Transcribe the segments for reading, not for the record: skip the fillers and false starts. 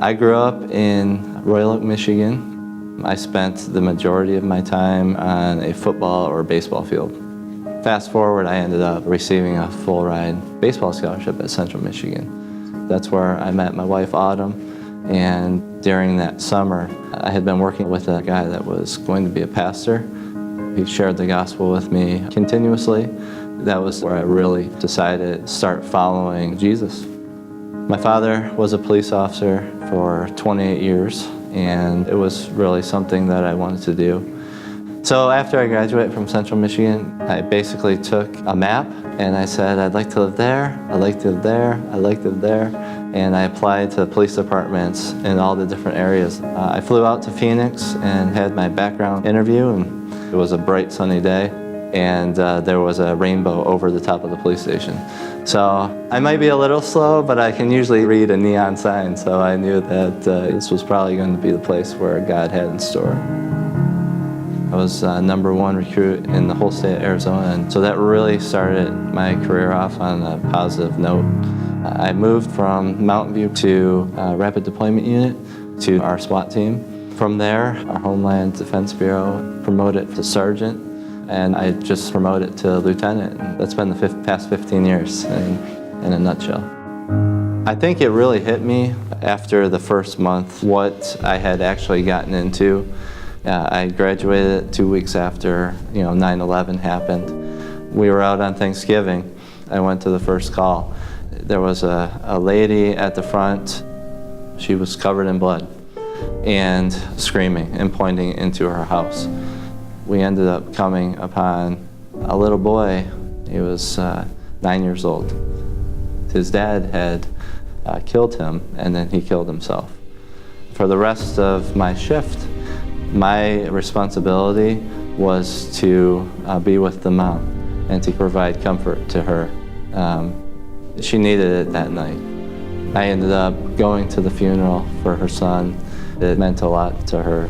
I grew up in Royal Oak, Michigan. I spent the majority of my time on a football or baseball field. Fast forward, I ended up receiving a full-ride baseball scholarship at Central Michigan. That's where I met my wife, Autumn, and during that summer, I had been working with a guy that was going to be a pastor. He shared the gospel with me continuously. That was where I really decided to start following Jesus. My father was a police officer for 28 years, and it was really something that I wanted to do. So after I graduated from Central Michigan, I basically took a map and I said, I'd like to live there, I'd like to live there, I'd like to live there. And I applied to police departments in all the different areas. I flew out to Phoenix and had my background interview, and it was a bright sunny day, and there was a rainbow over the top of the police station. So I might be a little slow, but I can usually read a neon sign, so I knew that this was probably going to be the place where God had in store. I was #1 recruit in the whole state of Arizona, and so that really started my career off on a positive note. I moved from Mountain View to Rapid Deployment Unit to our SWAT team. From there, our Homeland Defense Bureau promoted to sergeant, and I just promoted to lieutenant. And that's been the past 15 years in a nutshell. I think it really hit me after the first month what I had actually gotten into. I graduated 2 weeks after 9/11 happened. We were out on Thanksgiving. I went to the first call. There was a lady at the front. She was covered in blood and screaming and pointing into her house. We ended up coming upon a little boy. He was 9 years old. His dad had killed him, and then he killed himself. For the rest of my shift, my responsibility was to be with the mom and to provide comfort to her. She needed it that night. I ended up going to the funeral for her son. It meant a lot to her.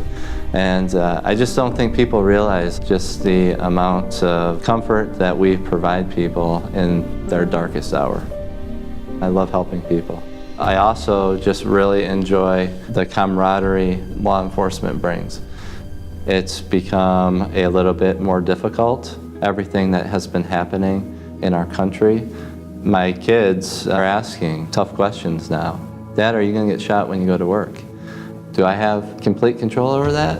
And I just don't think people realize just the amount of comfort that we provide people in their darkest hour. I love helping people. I also just really enjoy the camaraderie law enforcement brings. It's become a little bit more difficult, everything that has been happening in our country. My kids are asking tough questions now. Dad, are you going to get shot when you go to work? Do I have complete control over that?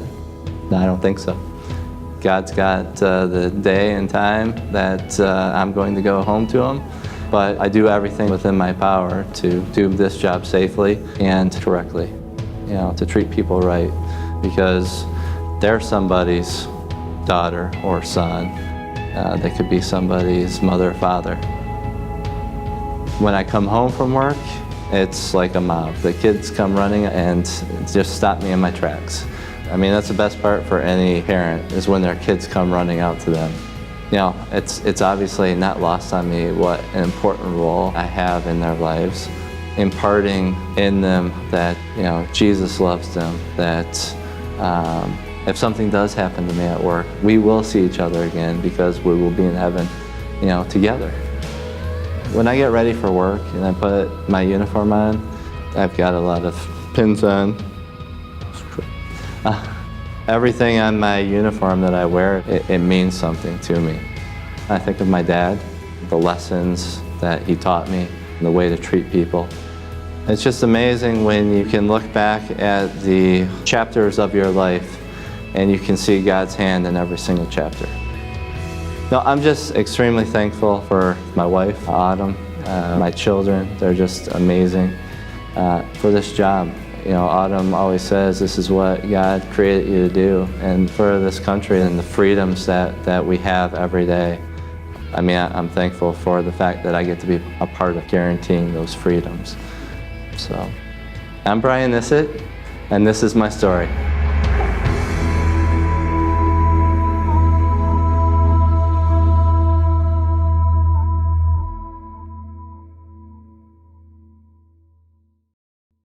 No, I don't think so. God's got the day and time that I'm going to go home to him, but I do everything within my power to do this job safely and correctly, to treat people right, because they're somebody's daughter or son. They could be somebody's mother or father. When I come home from work, it's like a mob. The kids come running and just stop me in my tracks. I mean, that's the best part for any parent, is when their kids come running out to them. It's obviously not lost on me what an important role I have in their lives, imparting in them that Jesus loves them, that if something does happen to me at work, we will see each other again because we will be in heaven, together. When I get ready for work and I put my uniform on, I've got a lot of pins on. Everything on my uniform that I wear, it means something to me. I think of my dad, the lessons that he taught me, and the way to treat people. It's just amazing when you can look back at the chapters of your life and you can see God's hand in every single chapter. No, I'm just extremely thankful for my wife, Autumn, my children. They're just amazing for this job. Autumn always says this is what God created you to do, and for this country and the freedoms that we have every day. I mean, I'm thankful for the fact that I get to be a part of guaranteeing those freedoms. So, I'm Issitt, and this is my story.